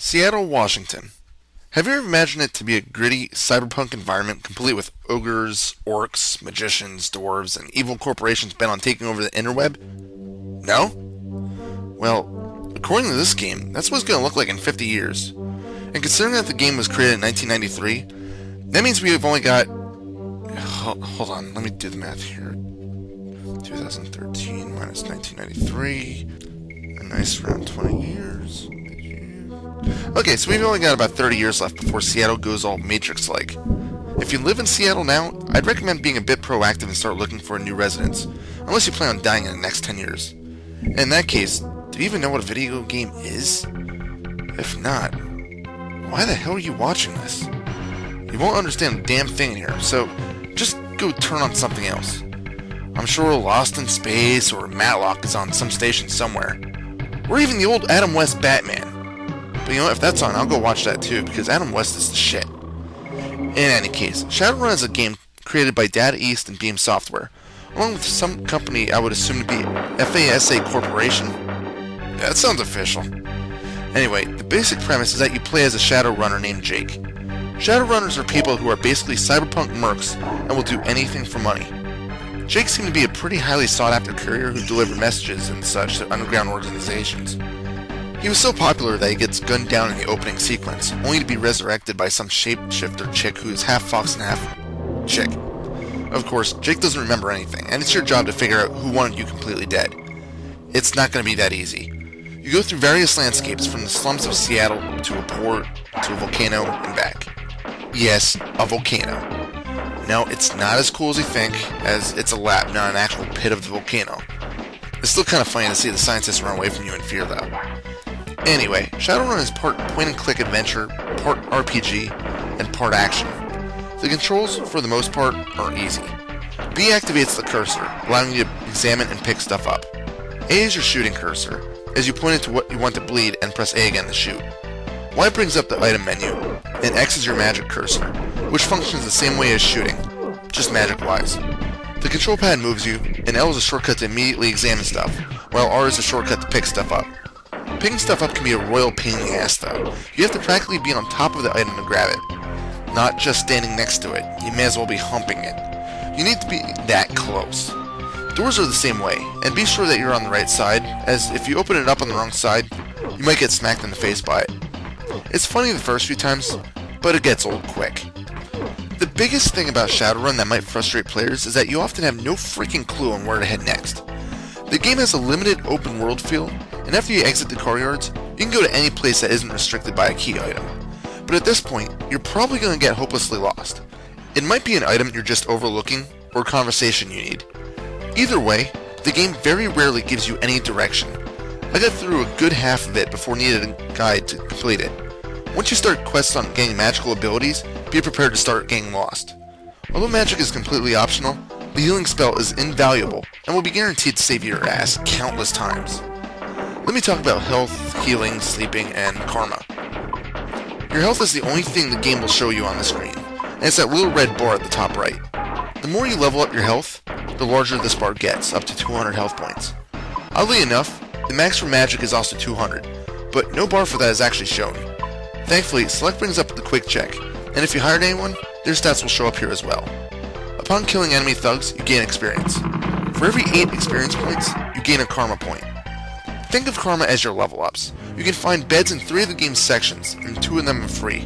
Seattle, Washington. Have you ever imagined it to be a gritty cyberpunk environment complete with ogres, orcs, magicians, dwarves, and evil corporations bent on taking over the interweb? No? Well, according to this game, that's what it's going to look like in 50 years. And considering that the game was created in 1993, that means we've only got... Hold on, let me do the math here. 2013 minus 1993, a nice round 20 years. Okay, so we've only got about 30 years left before Seattle goes all Matrix-like. If you live in Seattle now, I'd recommend being a bit proactive and start looking for a new residence, unless you plan on dying in the next 10 years. In that case, do you even know what a video game is? If not, why the hell are you watching this? You won't understand a damn thing here, so just go turn on something else. I'm sure Lost in Space or Matlock is on some station somewhere. Or even the old Adam West Batman. But you know what, if that's on, I'll go watch that too, because Adam West is the shit. In any case, Shadowrun is a game created by Data East and Beam Software, along with some company I would assume to be FASA Corporation. Yeah, that sounds official. Anyway, the basic premise is that you play as a Shadowrunner named Jake. Shadowrunners are people who are basically cyberpunk mercs and will do anything for money. Jake seemed to be a pretty highly sought-after courier who delivered messages and such to underground organizations. He was so popular that he gets gunned down in the opening sequence, only to be resurrected by some shapeshifter chick who is half fox and half chick. Of course, Jake doesn't remember anything, and it's your job to figure out who wanted you completely dead. It's not going to be that easy. You go through various landscapes from the slums of Seattle to a port, to a volcano, and back. Yes, a volcano. No, it's not as cool as you think, as it's a lab, not an actual pit of the volcano. It's still kind of funny to see the scientists run away from you in fear, though. Anyway, Shadowrun is part point-and-click adventure, part RPG, and part action. The controls, for the most part, are easy. B activates the cursor, allowing you to examine and pick stuff up. A is your shooting cursor, as you point it to what you want to bleed and press A again to shoot. Y brings up the item menu, and X is your magic cursor, which functions the same way as shooting, just magic-wise. The control pad moves you, and L is a shortcut to immediately examine stuff, while R is a shortcut to pick stuff up. Picking stuff up can be a royal pain in the ass, though. You have to practically be on top of the item to grab it, not just standing next to it. You may as well be humping it. You need to be that close. Doors are the same way, and be sure that you're on the right side, as if you open it up on the wrong side, you might get smacked in the face by it. It's funny the first few times, but it gets old quick. The biggest thing about Shadowrun that might frustrate players is that you often have no freaking clue on where to head next. The game has a limited open world feel, and after you exit the car yards, you can go to any place that isn't restricted by a key item. But at this point, you're probably going to get hopelessly lost. It might be an item you're just overlooking, or a conversation you need. Either way, the game very rarely gives you any direction. I got through a good half of it before needing a guide to complete it. Once you start quests on gaining magical abilities, be prepared to start getting lost. Although magic is completely optional, the healing spell is invaluable and will be guaranteed to save your ass countless times. Let me talk about health, healing, sleeping, and karma. Your health is the only thing the game will show you on the screen, and it's that little red bar at the top right. The more you level up your health, the larger this bar gets, up to 200 health points. Oddly enough, the max for magic is also 200, but no bar for that is actually shown. Thankfully, Select brings up the quick check, and if you hired anyone, their stats will show up here as well. Upon killing enemy thugs, you gain experience. For every 8 experience points, you gain a karma point. Think of karma as your level ups. You can find beds in 3 of the game's sections, and 2 of them are free.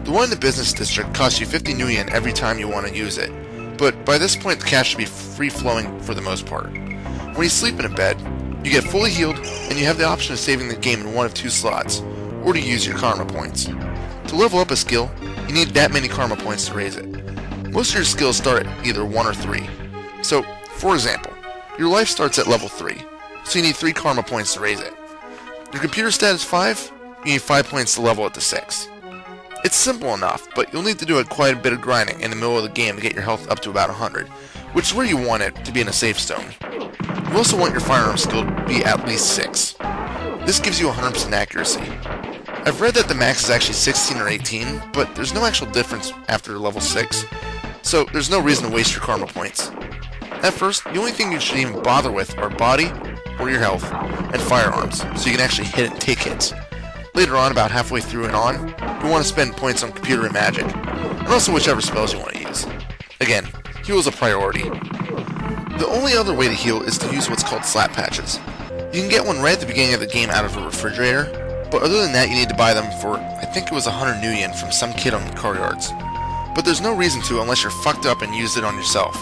The one in the business district costs you 50 new yen every time you want to use it, but by this point the cash should be free-flowing for the most part. When you sleep in a bed, you get fully healed, and you have the option of saving the game in one of 2 slots, or to use your karma points. To level up a skill, you need that many karma points to raise it. Most of your skills start at either 1 or 3. So, for example, your life starts at level 3, so you need 3 karma points to raise it. Your computer stat is 5, you need 5 points to level it to 6. It's simple enough, but you'll need to do quite a bit of grinding in the middle of the game to get your health up to about 100, which is where you want it to be in a safe zone. You also want your firearm skill to be at least 6. This gives you 100% accuracy. I've read that the max is actually 16 or 18, but there's no actual difference after level 6, so there's no reason to waste your karma points. At first, the only thing you should even bother with are body, or your health, and firearms, so you can actually hit and take hits. Later on, about halfway through and on, you'll want to spend points on computer and magic, and also whichever spells you want to use. Again, heal is a priority. The only other way to heal is to use what's called slap patches. You can get one right at the beginning of the game out of a refrigerator, but other than that you need to buy them for, I think it was 100 new yen from some kid on the car yards. But there's no reason to unless you're fucked up and used it on yourself,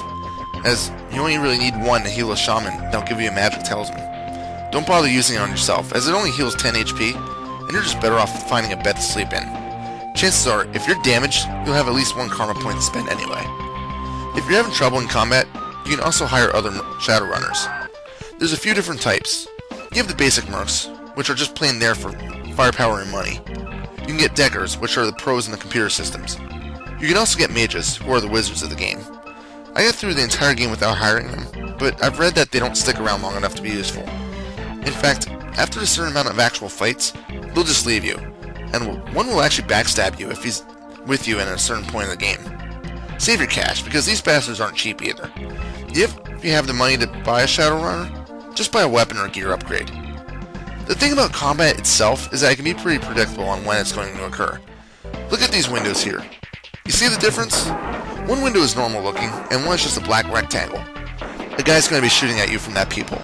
as you only really need one to heal a shaman that'll give you a magic talisman. Don't bother using it on yourself, as it only heals 10 HP, and you're just better off finding a bed to sleep in. Chances are, if you're damaged, you'll have at least one karma point to spend anyway. If you're having trouble in combat, you can also hire other Shadowrunners. There's a few different types. You have the basic mercs, which are just plain there for firepower and money. You can get deckers, which are the pros in the computer systems. You can also get mages, who are the wizards of the game. I got through the entire game without hiring them, but I've read that they don't stick around long enough to be useful. In fact, after a certain amount of actual fights, they'll just leave you, and one will actually backstab you if he's with you at a certain point in the game. Save your cash, because these bastards aren't cheap either. If you have the money to buy a Shadowrunner, just buy a weapon or a gear upgrade. The thing about combat itself is that it can be pretty predictable on when it's going to occur. Look at these windows here. You see the difference? One window is normal looking, and one is just a black rectangle. A guy's going to be shooting at you from that peephole.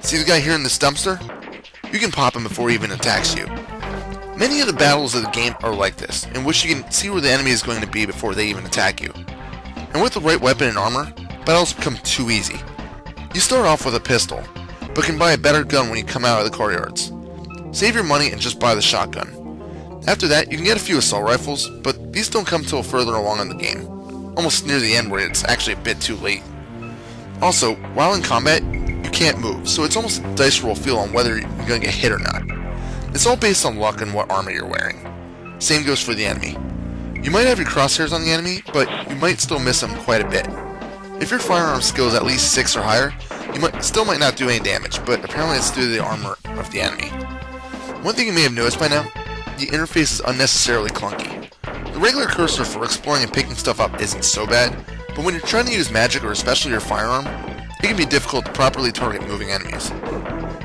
See the guy here in this dumpster? You can pop him before he even attacks you. Many of the battles of the game are like this, in which you can see where the enemy is going to be before they even attack you. And with the right weapon and armor, battles become too easy. You start off with a pistol, but can buy a better gun when you come out of the car yards. Save your money and just buy the shotgun. After that, you can get a few assault rifles, but these don't come till further along in the game, almost near the end where it's actually a bit too late. Also, while in combat, you can't move, so it's almost a dice roll feel on whether you're going to get hit or not. It's all based on luck and what armor you're wearing. Same goes for the enemy. You might have your crosshairs on the enemy, but you might still miss them quite a bit. If your firearm skill is at least 6 or higher, you still might not do any damage, but apparently it's due to the armor of the enemy. One thing you may have noticed by now, the interface is unnecessarily clunky. The regular cursor for exploring and picking stuff up isn't so bad, but when you're trying to use magic or especially your firearm, it can be difficult to properly target moving enemies.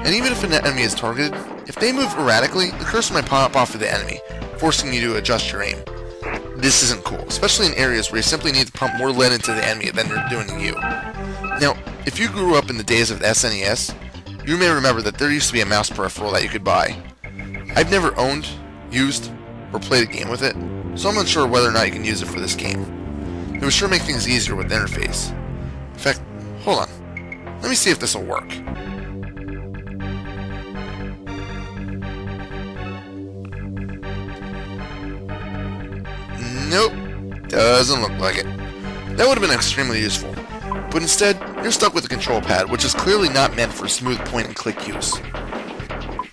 And even if an enemy is targeted, if they move erratically, the cursor might pop off of the enemy, forcing you to adjust your aim. This isn't cool, especially in areas where you simply need to pump more lead into the enemy than they're doing to you. Now, if you grew up in the days of the SNES, you may remember that there used to be a mouse peripheral that you could buy. I've never owned, used, or played a game with it, so I'm unsure whether or not you can use it for this game. It would sure make things easier with the interface. In fact, hold on. Let me see if this will work. Nope, doesn't look like it. That would have been extremely useful, but instead, you're stuck with the control pad, which is clearly not meant for smooth point-and-click use.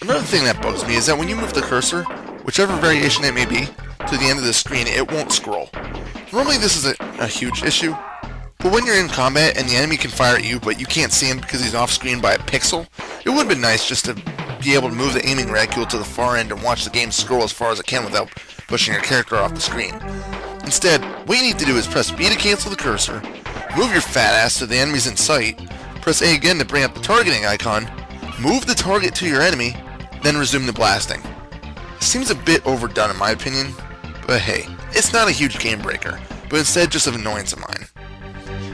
Another thing that bugs me is that when you move the cursor, whichever variation it may be, to the end of the screen, it won't scroll. Normally this is a huge issue, but when you're in combat and the enemy can fire at you but you can't see him because he's off-screen by a pixel, it would have been nice just to be able to move the aiming reticule to the far end and watch the game scroll as far as it can without pushing your character off the screen. Instead, what you need to do is press B to cancel the cursor, move your fat ass to the enemies in sight, press A again to bring up the targeting icon, move the target to your enemy, then resume the blasting. It seems a bit overdone in my opinion, but hey, it's not a huge game breaker, but instead just an annoyance of mine.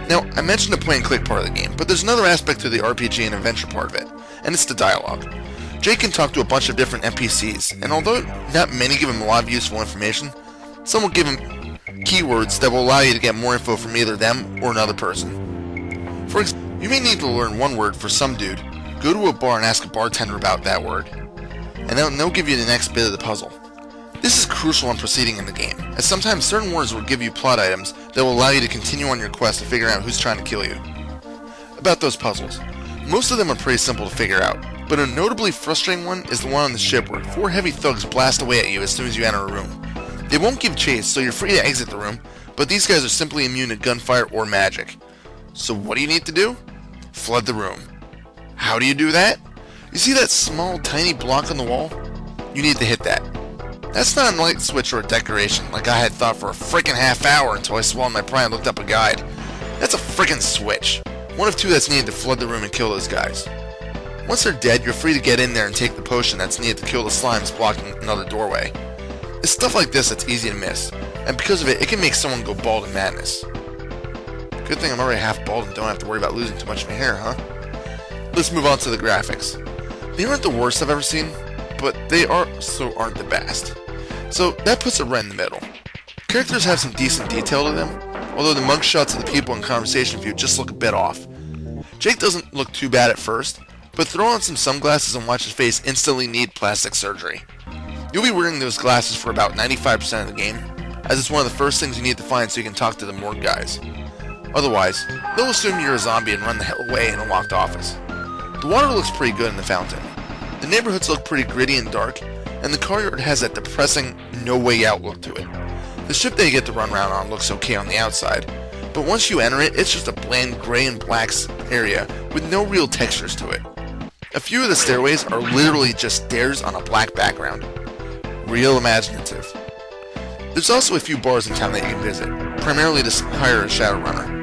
Now, I mentioned the point-and-click part of the game, but there's another aspect to the RPG and adventure part of it, and it's the dialogue. Jake can talk to a bunch of different NPCs, and although not many give him a lot of useful information, some will give him keywords that will allow you to get more info from either them or another person. For example, you may need to learn one word for some dude. Go to a bar and ask a bartender about that word, and they'll give you the next bit of the puzzle. This is crucial in proceeding in the game, as sometimes certain words will give you plot items that will allow you to continue on your quest to figure out who's trying to kill you. About those puzzles, most of them are pretty simple to figure out, but a notably frustrating one is the one on the ship where 4 heavy thugs blast away at you as soon as you enter a room. They won't give chase, so you're free to exit the room, but these guys are simply immune to gunfire or magic. So what do you need to do? Flood the room. How do you do that? You see that small, tiny block on the wall? You need to hit that. That's not a light switch or a decoration, like I had thought for a freaking half hour until I swallowed my pride and looked up a guide. That's a freaking switch. One of 2 that's needed to flood the room and kill those guys. Once they're dead, you're free to get in there and take the potion that's needed to kill the slimes blocking another doorway. It's stuff like this that's easy to miss, and because of it, it can make someone go bald in madness. Good thing I'm already half bald and don't have to worry about losing too much of my hair, huh? Let's move on to the graphics. They aren't the worst I've ever seen, but they also aren't the best. So that puts it right in the middle. Characters have some decent detail to them, although the mugshots of the people in conversation view just look a bit off. Jake doesn't look too bad at first, but throw on some sunglasses and watch his face instantly need plastic surgery. You'll be wearing those glasses for about 95% of the game, as it's one of the first things you need to find so you can talk to the morgue guys. Otherwise, they'll assume you're a zombie and run the hell away in a locked office. The water looks pretty good in the fountain. The neighborhoods look pretty gritty and dark, and the car yard has that depressing, no way out look to it. The ship that you get to run around on looks okay on the outside, but once you enter it, it's just a bland gray and black area with no real textures to it. A few of the stairways are literally just stairs on a black background. Real imaginative. There's also a few bars in town that you can visit, primarily to hire a Shadowrunner.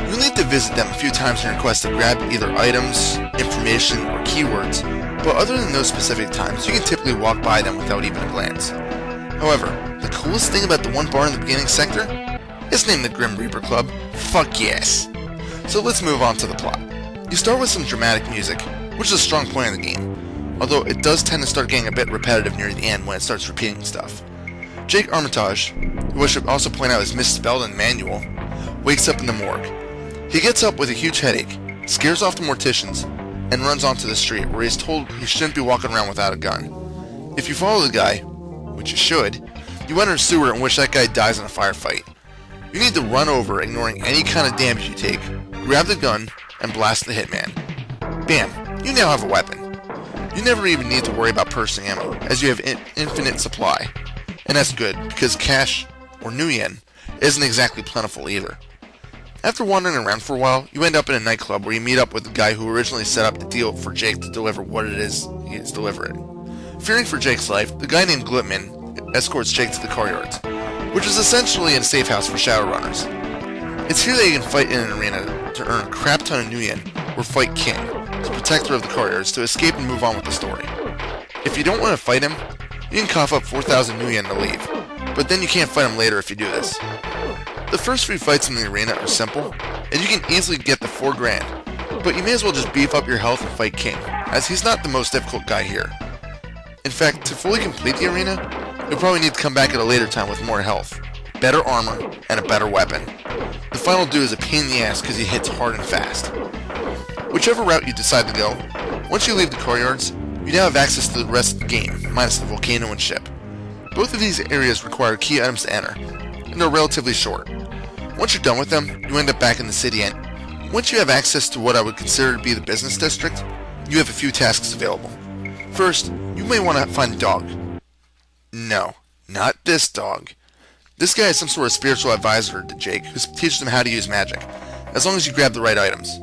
You'll need to visit them a few times in your quest to grab either items, information, or keywords, but other than those specific times, you can typically walk by them without even a glance. However, the coolest thing about the one bar in the beginning sector? It's named the Grim Reaper Club. Fuck yes! So let's move on to the plot. You start with some dramatic music, which is a strong point of the game, although it does tend to start getting a bit repetitive near the end when it starts repeating stuff. Jake Armitage, who I should also point out is misspelled in the manual, wakes up in the morgue. He gets up with a huge headache, scares off the morticians, and runs onto the street where he's told he shouldn't be walking around without a gun. If you follow the guy, which you should, you enter a sewer in which that guy dies in a firefight. You need to run over, ignoring any kind of damage you take, grab the gun, and blast the hitman. Bam! You now have a weapon. You never even need to worry about purchasing ammo, as you have infinite supply. And that's good, because cash, or new yen, isn't exactly plentiful either. After wandering around for a while, you end up in a nightclub where you meet up with the guy who originally set up the deal for Jake to deliver what it is he is delivering. Fearing for Jake's life, the guy named Glitman escorts Jake to the car yards, which is essentially a safe house for Shadowrunners. It's here that you can fight in an arena to earn a crap ton of new yen, or fight King, the protector of the car yards, to escape and move on with the story. If you don't want to fight him, you can cough up 4,000 new yen to leave, but then you can't fight him later if you do this. The first few fights in the arena are simple, and you can easily get the 4 grand, but you may as well just beef up your health and fight King, as he's not the most difficult guy here. In fact, to fully complete the arena, you'll probably need to come back at a later time with more health, better armor, and a better weapon. The final dude is a pain in the ass because he hits hard and fast. Whichever route you decide to go, once you leave the car yards, you now have access to the rest of the game, minus the volcano and ship. Both of these areas require key items to enter, and they're relatively short. Once you're done with them, you end up back in the city, and once you have access to what I would consider to be the business district, you have a few tasks available. First, you may want to find a dog. No, not this dog. This guy is some sort of spiritual advisor to Jake, who teaches him how to use magic, as long as you grab the right items.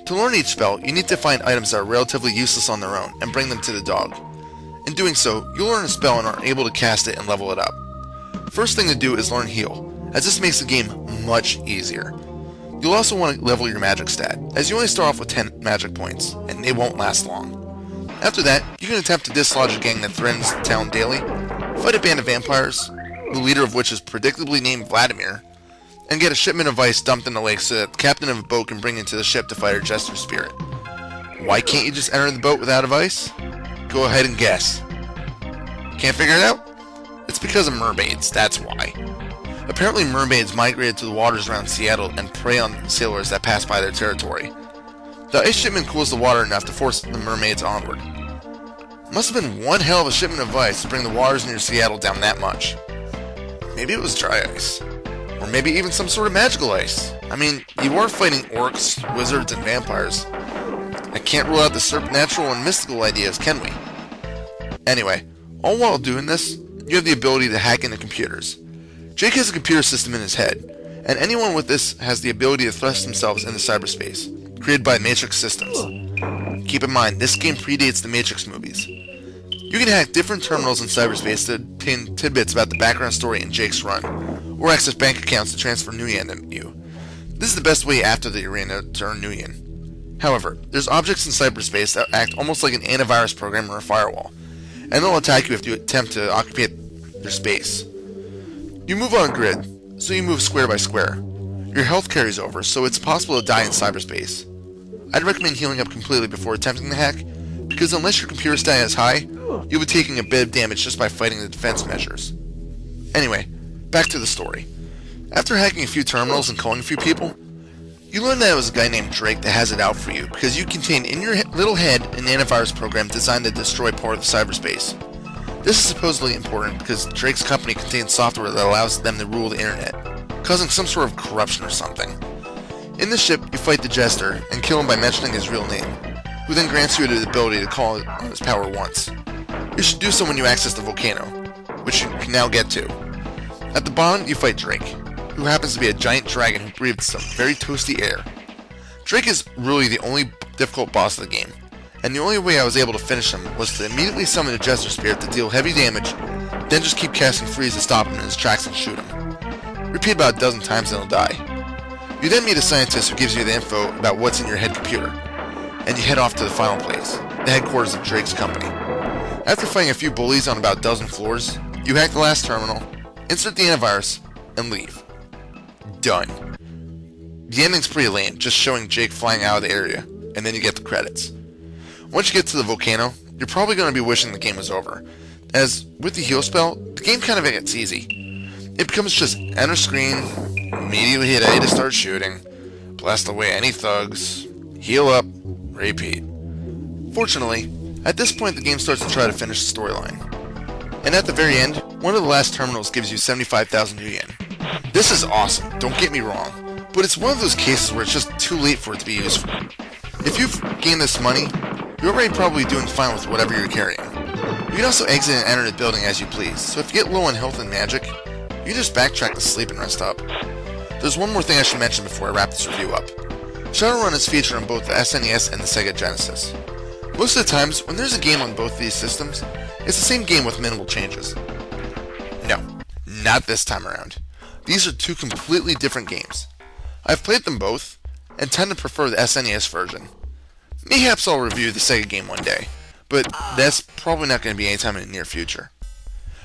To learn each spell, you need to find items that are relatively useless on their own, and bring them to the dog. In doing so, you'll learn a spell and are able to cast it and level it up. First thing to do is learn Heal, as this makes the game much easier. You'll also want to level your magic stat, as you only start off with 10 magic points, and they won't last long. After that, you can attempt to dislodge a gang that threatens the town daily, fight a band of vampires, the leader of which is predictably named Vladimir, and get a shipment of ice dumped in the lake so that the captain of a boat can bring it to the ship to fight a jester spirit. Why can't you just enter the boat without of ice? Go ahead and guess. Can't figure it out? It's because of mermaids, that's why. Apparently mermaids migrated to the waters around Seattle and prey on sailors that pass by their territory. The ice shipment cools the water enough to force the mermaids onward. Must have been one hell of a shipment of ice to bring the waters near Seattle down that much. Maybe it was dry ice. Or maybe even some sort of magical ice. I mean, you are fighting orcs, wizards, and vampires. I can't rule out the supernatural and mystical ideas, can we? Anyway, all while doing this, you have the ability to hack into computers. Jake has a computer system in his head, and anyone with this has the ability to thrust themselves into cyberspace, created by Matrix Systems. Keep in mind, this game predates the Matrix movies. You can hack different terminals in cyberspace to obtain tidbits about the background story in Jake's run, or access bank accounts to transfer new yen to you. This is the best way after the arena to earn new yen. However, there's objects in cyberspace that act almost like an antivirus program or a firewall, and they'll attack you if you attempt to occupy their space. You move on a grid, so you move square by square. Your health carries over, so it's possible to die in cyberspace. I'd recommend healing up completely before attempting the hack, because unless your computer stat is high, you'll be taking a bit of damage just by fighting the defense measures. Anyway, back to the story. After hacking a few terminals and calling a few people, you learn that it was a guy named Drake that has it out for you because you contain in your little head an antivirus program designed to destroy part of the cyberspace. This is supposedly important because Drake's company contains software that allows them to rule the internet, causing some sort of corruption or something. In the ship, you fight the Jester and kill him by mentioning his real name, who then grants you the ability to call on his power once. You should do so when you access the volcano, which you can now get to. At the bottom, you fight Drake, who happens to be a giant dragon who breathes some very toasty air. Drake is really the only difficult boss of the game, and the only way I was able to finish him was to immediately summon a Jester Spirit to deal heavy damage, then just keep casting freeze to stop him in his tracks and shoot him. Repeat about a dozen times and he'll die. You then meet a scientist who gives you the info about what's in your head computer, and you head off to the final place, the headquarters of Drake's company. After fighting a few bullies on about a dozen floors, you hack the last terminal, insert the antivirus, and leave. Done. The ending's pretty lame, just showing Jake flying out of the area, and then you get the credits. Once you get to the volcano, you're probably going to be wishing the game was over, as with the heal spell, the game kind of gets easy. It becomes just enter screen, immediately hit A to start shooting, blast away any thugs, heal up, repeat. Fortunately, at this point the game starts to try to finish the storyline. And at the very end, one of the last terminals gives you 75,000 new yen. This is awesome, don't get me wrong, but it's one of those cases where it's just too late for it to be useful. If you've gained this money, you're already probably doing fine with whatever you're carrying. You can also exit and enter the building as you please, so if you get low on health and magic, you can just backtrack to sleep and rest up. There's one more thing I should mention before I wrap this review up. Shadowrun is featured on both the SNES and the Sega Genesis. Most of the times, when there's a game on both these systems, it's the same game with minimal changes. No, not this time around. These are two completely different games. I've played them both, and tend to prefer the SNES version. Mayhaps I'll review the Sega game one day, but that's probably not going to be anytime in the near future.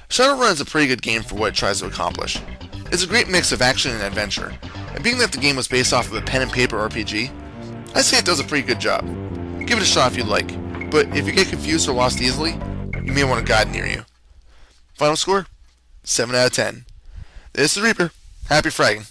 Shadowrun is a pretty good game for what it tries to accomplish. It's a great mix of action and adventure, and being that the game was based off of a pen and paper RPG, I'd say it does a pretty good job. Give it a shot if you'd like, but if you get confused or lost easily, you may want a guide near you. Final score? 7 out of 10. This is Reaper. Happy fragging.